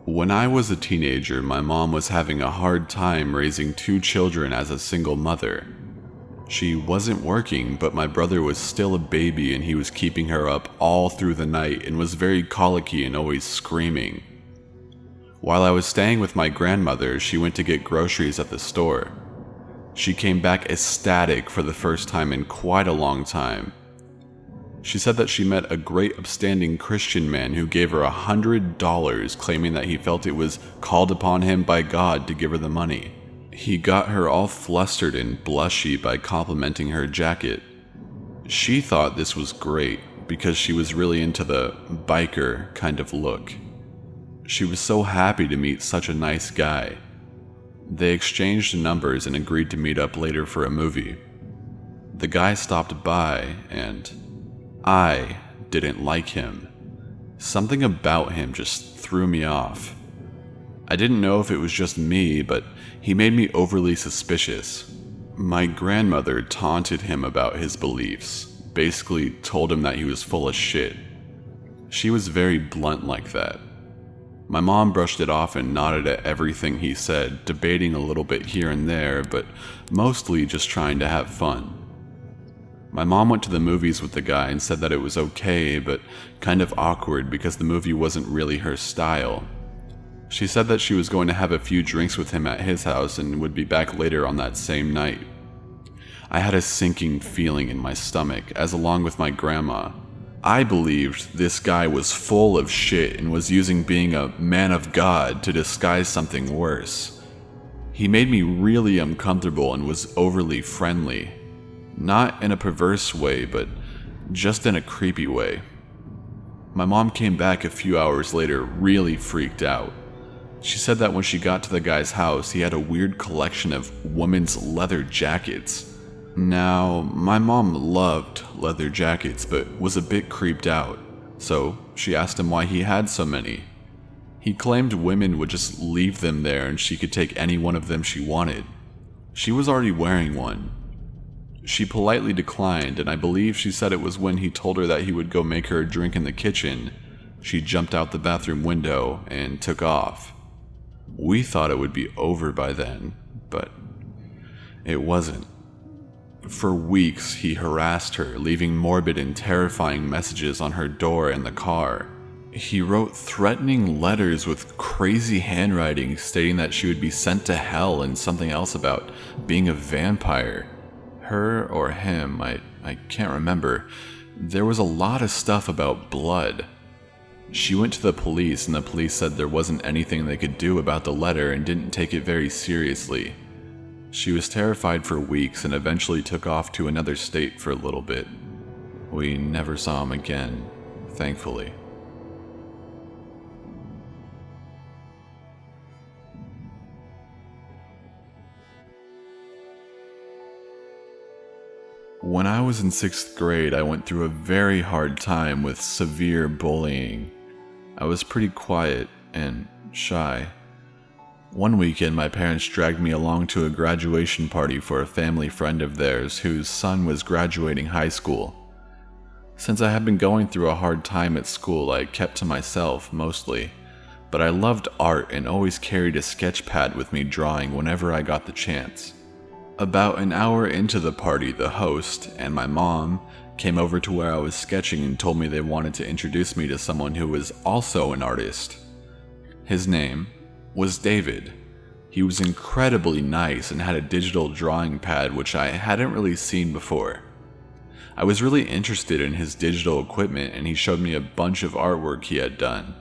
When I was a teenager, my mom was having a hard time raising 2 children as a single mother. She wasn't working, but my brother was still a baby and he was keeping her up all through the night and was very colicky and always screaming. While I was staying with my grandmother, she went to get groceries at the store. She came back ecstatic for the first time in quite a long time. She said that she met a great upstanding Christian man who gave her $100, claiming that he felt it was called upon him by God to give her the money. He got her all flustered and blushy by complimenting her jacket. She thought this was great because she was really into the biker kind of look. She was so happy to meet such a nice guy. They exchanged numbers and agreed to meet up later for a movie. The guy stopped by and I didn't like him. Something about him just threw me off. I didn't know if it was just me, but he made me overly suspicious. My grandmother taunted him about his beliefs, basically told him that he was full of shit. She was very blunt like that. My mom brushed it off and nodded at everything he said, debating a little bit here and there, but mostly just trying to have fun. My mom went to the movies with the guy and said that it was okay, but kind of awkward because the movie wasn't really her style. She said that she was going to have a few drinks with him at his house and would be back later on that same night. I had a sinking feeling in my stomach, as along with my grandma. I believed this guy was full of shit and was using being a man of God to disguise something worse. He made me really uncomfortable and was overly friendly. Not in a perverse way, but just in a creepy way. My mom came back a few hours later really freaked out. She said that when she got to the guy's house, he had a weird collection of women's leather jackets. Now, my mom loved leather jackets, but was a bit creeped out, so she asked him why he had so many. He claimed women would just leave them there and she could take any one of them she wanted. She was already wearing one. She politely declined, and I believe she said it was when he told her that he would go make her a drink in the kitchen. She jumped out the bathroom window and took off. We thought it would be over by then, but it wasn't. For weeks, he harassed her, leaving morbid and terrifying messages on her door and the car. He wrote threatening letters with crazy handwriting stating that she would be sent to hell and something else about being a vampire. Her or him, I can't remember. There was a lot of stuff about blood. She went to the police and the police said there wasn't anything they could do about the letter and didn't take it very seriously. She was terrified for weeks and eventually took off to another state for a little bit. We never saw him again, thankfully. When I was in 6th grade, I went through a very hard time with severe bullying. I was pretty quiet and shy. One weekend, my parents dragged me along to a graduation party for a family friend of theirs whose son was graduating high school. Since I had been going through a hard time at school, I kept to myself mostly, but I loved art and always carried a sketch pad with me drawing whenever I got the chance. About an hour into the party, the host and my mom came over to where I was sketching and told me they wanted to introduce me to someone who was also an artist. His name was David. He was incredibly nice and had a digital drawing pad which I hadn't really seen before. I was really interested in his digital equipment and he showed me a bunch of artwork he had done.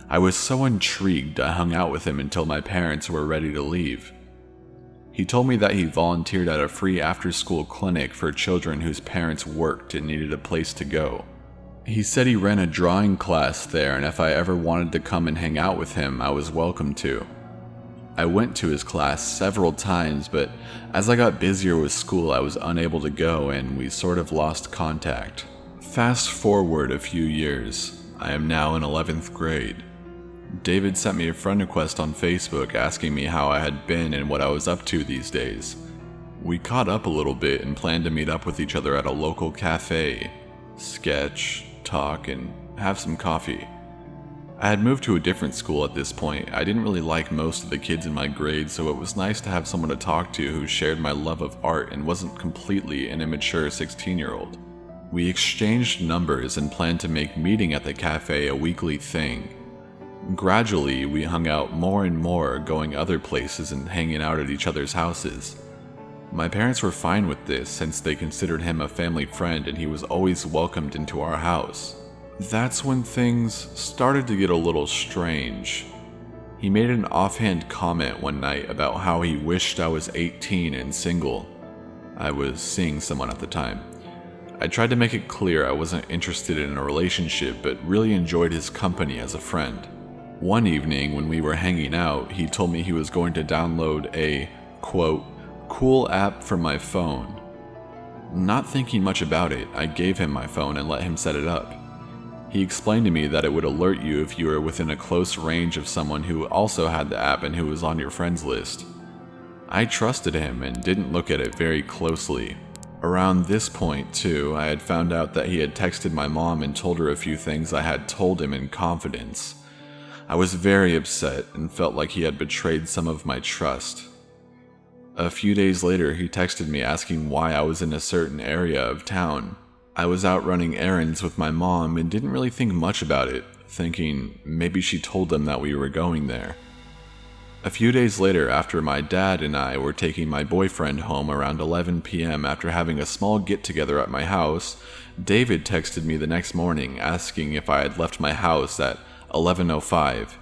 I was so intrigued I hung out with him until my parents were ready to leave. He told me that he volunteered at a free after-school clinic for children whose parents worked and needed a place to go. He said he ran a drawing class there and if I ever wanted to come and hang out with him, I was welcome to. I went to his class several times, but as I got busier with school, I was unable to go and we sort of lost contact. Fast forward a few years, I am now in 11th grade. David sent me a friend request on Facebook asking me how I had been and what I was up to these days. We caught up a little bit and planned to meet up with each other at a local cafe, sketch, talk, and have some coffee. I had moved to a different school at this point. I didn't really like most of the kids in my grade, so it was nice to have someone to talk to who shared my love of art and wasn't completely an immature 16-year-old. We exchanged numbers and planned to make meeting at the cafe a weekly thing. Gradually, we hung out more and more, going other places and hanging out at each other's houses. My parents were fine with this since they considered him a family friend and he was always welcomed into our house. That's when things started to get a little strange. He made an offhand comment one night about how he wished I was 18 and single. I was seeing someone at the time. I tried to make it clear I wasn't interested in a relationship, but really enjoyed his company as a friend. One evening when we were hanging out, he told me he was going to download a, quote, cool app for my phone. Not thinking much about it, I gave him my phone and let him set it up. He explained to me that it would alert you if you were within a close range of someone who also had the app and who was on your friends list. I trusted him and didn't look at it very closely. Around this point, too, I had found out that he had texted my mom and told her a few things I had told him in confidence. I was very upset and felt like he had betrayed some of my trust. A few days later, he texted me asking why I was in a certain area of town. I was out running errands with my mom and didn't really think much about it, thinking maybe she told them that we were going there. A few days later, after my dad and I were taking my boyfriend home around 11 p.m. after having a small get-together at my house, David texted me the next morning asking if I had left my house at 11:05,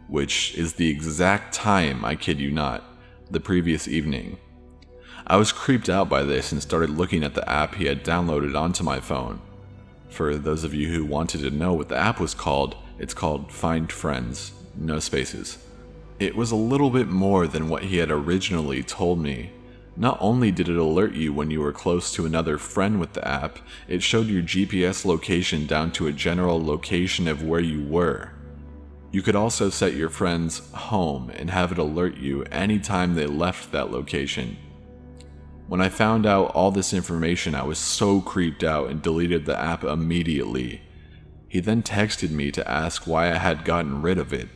which is the exact time, I kid you not, the previous evening. I was creeped out by this and started looking at the app he had downloaded onto my phone. For those of you who wanted to know what the app was called, it's called Find Friends, no spaces. It was a little bit more than what he had originally told me. Not only did it alert you when you were close to another friend with the app, it showed your GPS location down to a general location of where you were. You could also set your friend's home and have it alert you anytime they left that location. When I found out all this information, I was so creeped out and deleted the app immediately. He then texted me to ask why I had gotten rid of it.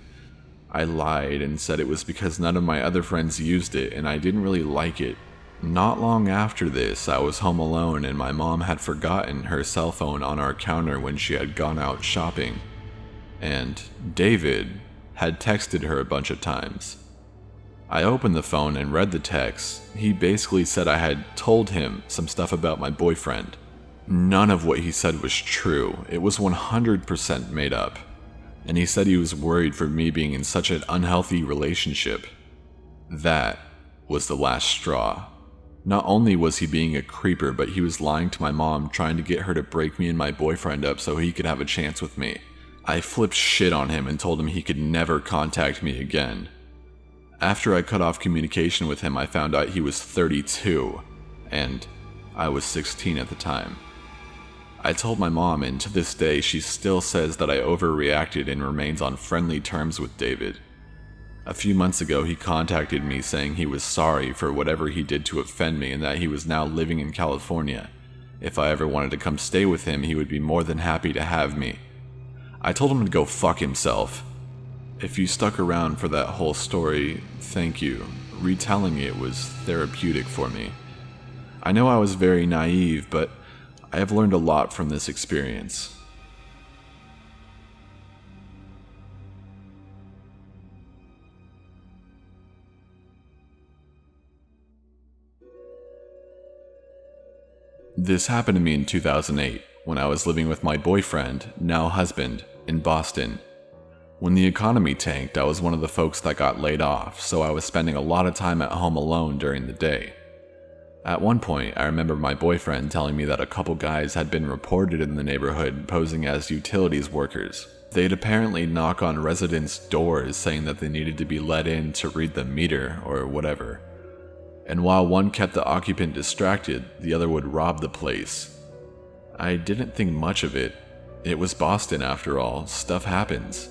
I lied and said it was because none of my other friends used it and I didn't really like it. Not long after this, I was home alone and my mom had forgotten her cell phone on our counter when she had gone out shopping. And David had texted her a bunch of times. I opened the phone and read the text. He basically said I had told him some stuff about my boyfriend. None of what he said was true. It was 100% made up. And he said he was worried for me being in such an unhealthy relationship. That was the last straw. Not only was he being a creeper, but he was lying to my mom, trying to get her to break me and my boyfriend up so he could have a chance with me. I flipped shit on him and told him he could never contact me again. After I cut off communication with him, I found out he was 32, and I was 16 at the time. I told my mom, and to this day, she still says that I overreacted and remains on friendly terms with David. A few months ago, he contacted me saying he was sorry for whatever he did to offend me and that he was now living in California. If I ever wanted to come stay with him, he would be more than happy to have me. I told him to go fuck himself. If you stuck around for that whole story, thank you. Retelling it was therapeutic for me. I know I was very naive, but I have learned a lot from this experience. This happened to me in 2008, when I was living with my boyfriend, now husband, in Boston. When the economy tanked, I was one of the folks that got laid off, so I was spending a lot of time at home alone during the day. At one point, I remember my boyfriend telling me that a couple guys had been reported in the neighborhood posing as utilities workers. They'd apparently knock on residents' doors saying that they needed to be let in to read the meter or whatever. And while one kept the occupant distracted, the other would rob the place. I didn't think much of it. It was Boston after all, stuff happens.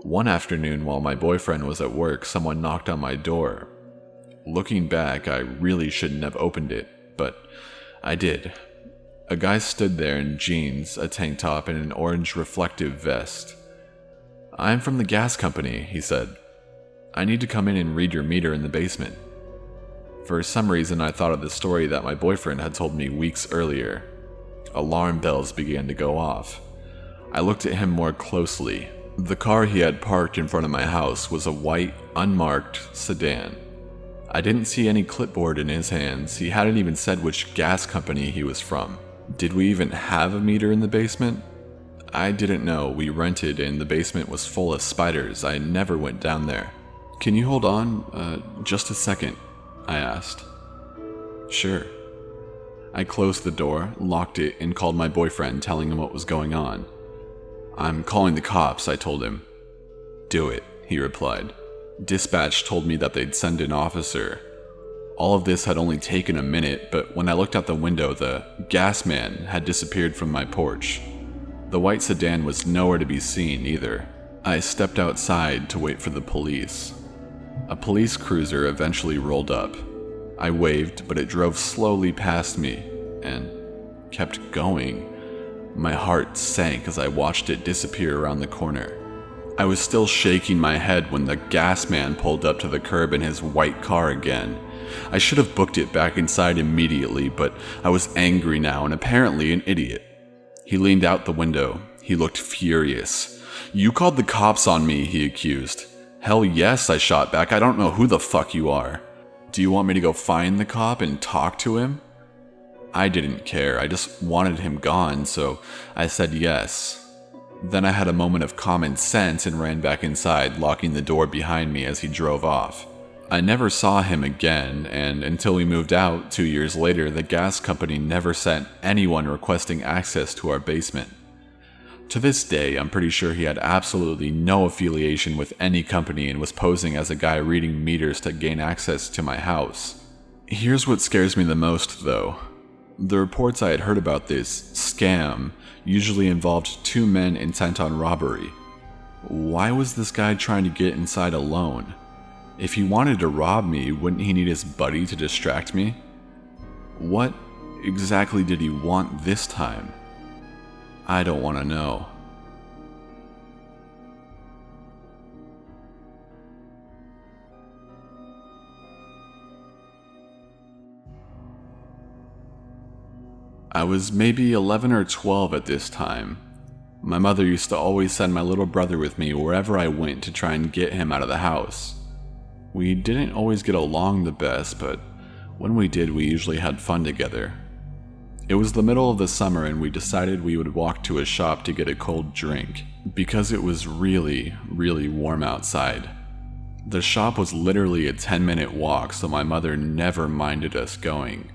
One afternoon while my boyfriend was at work, someone knocked on my door. Looking back, I really shouldn't have opened it, but I did. A guy stood there in jeans, a tank top, and an orange reflective vest. "I'm from the gas company," he said. "I need to come in and read your meter in the basement." For some reason, I thought of the story that my boyfriend had told me weeks earlier. Alarm bells began to go off. I looked at him more closely. The car he had parked in front of my house was a white, unmarked sedan. I didn't see any clipboard in his hands. He hadn't even said which gas company he was from. Did we even have a meter in the basement? I didn't know. We rented and the basement was full of spiders. I never went down there. "Can you hold on just a second?" I asked. "Sure." I closed the door, locked it, and called my boyfriend, telling him what was going on. "I'm calling the cops," I told him. "Do it," he replied. Dispatch told me that they'd send an officer. All of this had only taken a minute, but when I looked out the window, the gas man had disappeared from my porch. The white sedan was nowhere to be seen either. I stepped outside to wait for the police. A police cruiser eventually rolled up. I waved, but it drove slowly past me and kept going. My heart sank as I watched it disappear around the corner. I was still shaking my head when the gas man pulled up to the curb in his white car again. I should have booked it back inside immediately, but I was angry now and apparently an idiot. He leaned out the window. He looked furious. "You called the cops on me," he accused. "Hell yes," I shot back. "I don't know who the fuck you are. Do you want me to go find the cop and talk to him?" I didn't care. I just wanted him gone, so I said yes. Then I had a moment of common sense and ran back inside, locking the door behind me as he drove off. I never saw him again, and until we moved out 2 years later, the gas company never sent anyone requesting access to our basement. To this day, I'm pretty sure he had absolutely no affiliation with any company and was posing as a guy reading meters to gain access to my house. Here's what scares me the most, though. The reports I had heard about this scam usually involved 2 men intent on robbery. Why was this guy trying to get inside alone? If he wanted to rob me, wouldn't he need his buddy to distract me? What exactly did he want this time? I don't want to know. I was maybe 11 or 12 at this time. My mother used to always send my little brother with me wherever I went to try and get him out of the house. We didn't always get along the best, but when we did, we usually had fun together. It was the middle of the summer and we decided we would walk to a shop to get a cold drink, because it was really, really warm outside. The shop was literally a 10-minute walk, so my mother never minded us going.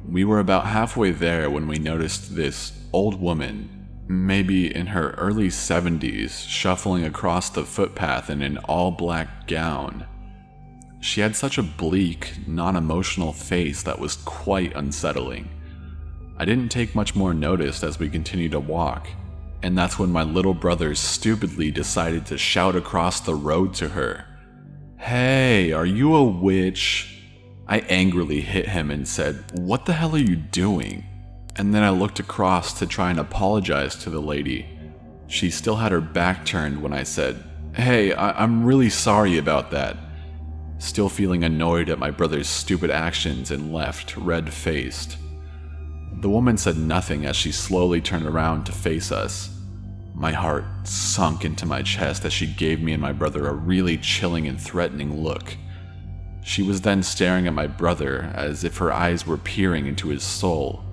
We were about halfway there when we noticed this old woman, maybe in her early 70s, shuffling across the footpath in an all-black gown. She had such a bleak, non-emotional face that was quite unsettling. I didn't take much more notice as we continued to walk, and that's when my little brother stupidly decided to shout across the road to her. "Hey, are you a witch?" I angrily hit him and said, "What the hell are you doing?" And then I looked across to try and apologize to the lady. She still had her back turned when I said, "Hey, I'm really sorry about that," still feeling annoyed at my brother's stupid actions, and left, red-faced. The woman said nothing as she slowly turned around to face us. My heart sunk into my chest as she gave me and my brother a really chilling and threatening look. She was then staring at my brother as if her eyes were peering into his soul.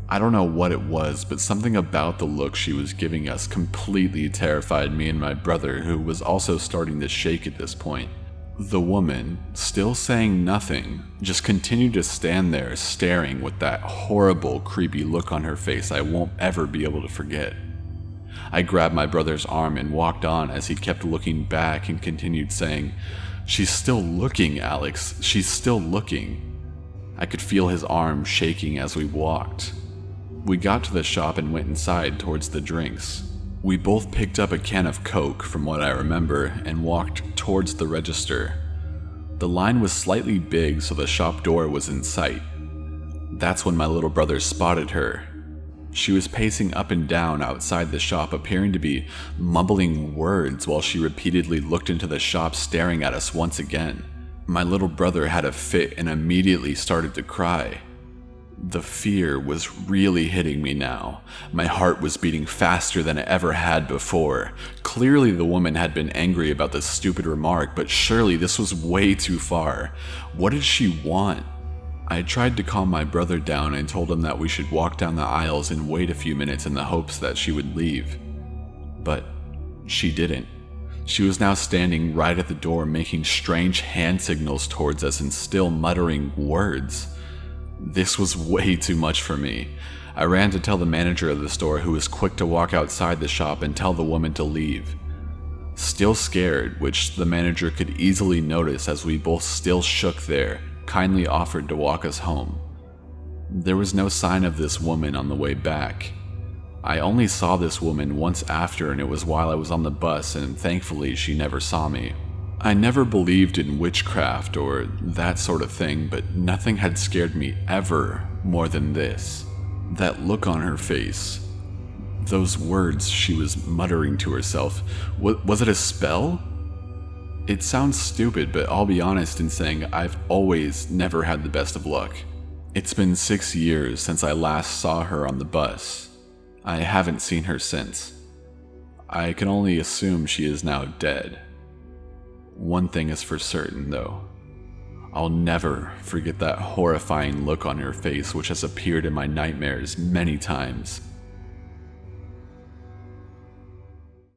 I don't know what it was, but something about the look she was giving us completely terrified me and my brother, who was also starting to shake at this point. The woman, still saying nothing, just continued to stand there staring with that horrible, creepy look on her face I won't ever be able to forget. I grabbed my brother's arm and walked on as he kept looking back and continued saying, "She's still looking, Alex. She's still looking." I could feel his arm shaking as we walked. We got to the shop and went inside towards the drinks. We both picked up a can of Coke, from what I remember, and walked towards the register. The line was slightly big, so the shop door was in sight. That's when my little brother spotted her. She was pacing up and down outside the shop, appearing to be mumbling words while she repeatedly looked into the shop, staring at us once again. My little brother had a fit and immediately started to cry. The fear was really hitting me now. My heart was beating faster than it ever had before. Clearly the woman had been angry about this stupid remark, but surely this was way too far. What did she want? I tried to calm my brother down and told him that we should walk down the aisles and wait a few minutes in the hopes that she would leave. But she didn't. She was now standing right at the door, making strange hand signals towards us and still muttering words. This was way too much for me. I ran to tell the manager of the store, who was quick to walk outside the shop and tell the woman to leave. Still scared, which the manager could easily notice as we both still shook there, kindly offered to walk us home. There was no sign of this woman on the way back. I only saw this woman once after, and it was while I was on the bus, and thankfully she never saw me. I never believed in witchcraft or that sort of thing, but nothing had scared me ever more than this. That look on her face. Those words she was muttering to herself. Was it a spell? It sounds stupid, but I'll be honest in saying I've always never had the best of luck. It's been 6 years since I last saw her on the bus. I haven't seen her since. I can only assume she is now dead. One thing is for certain, though. I'll never forget that horrifying look on her face, which has appeared in my nightmares many times.